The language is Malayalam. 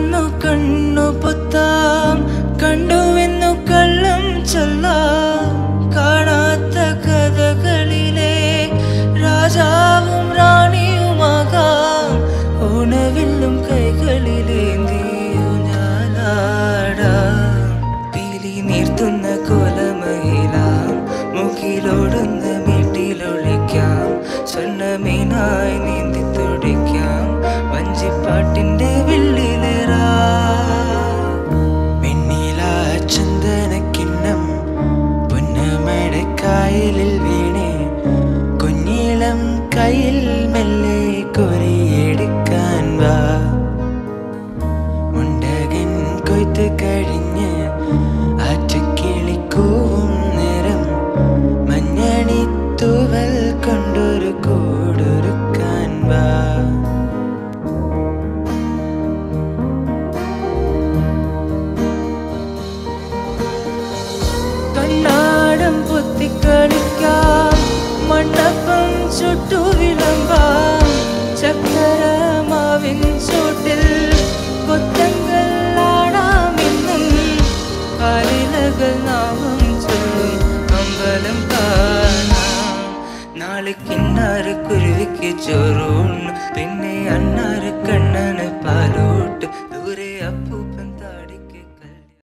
വന്നു കണ്ണു പൊത്താം കണ്ടുവെന്നു കള്ളം ചൊല്ലാം കാണാത്ത കഥകളിലെ രാജാവും റാണിയുമാകാം ഓണവില്ലും കൈകളിലേന്തിയോ ഞാനാടാം പീലി നീർത്തുന്ന കോലമയിലാം മുഖിലോടുന്ന വീട്ടിലൊളിക്കാം സ്വർണ്ണമീനായി നീന്തി തുടിക്കാം വഞ്ചിപ്പാട്ടിന്റെ വില്ലിലേറാ വെണ്ണില ചന്ദനക്കിണ്ണം പൊന്നമടക്കായലിൽ വീണേ കുഞ്ഞിളം കയ്യിൽ മെല്ലെ കൊരിയെടുക്കാൻ വാ മുണ്ടകൻ കൊയ്ത്ത് കഴിഞ്ഞ് ആറ്റുകിളിക്കൂവും നേരം മഞ്ഞണി തൂവൽ കൊണ്ടൊരു കൂടൊരുക്കാൻ വാ കണ്ണാടം പൊത്തിക്കളിക്കാം മണ്ഡപം ചുട്ടു വിളമ്പാം ചക്കരമാവിൻ ചൂട്ടിൽ കൊത്തങ്ങൾ ആടാമെന്നും കാലിലകൾ നാമം ചൊല്ലും അമ്പലം കാണാം നാളെ കിന്നാറ് കുരുവിക്ക് ചോറൂണ് പിന്നെ അണ്ണാറ് കണ്ണന് പാലോട്ട് ദൂരെ അപ്പൂപ്പൻ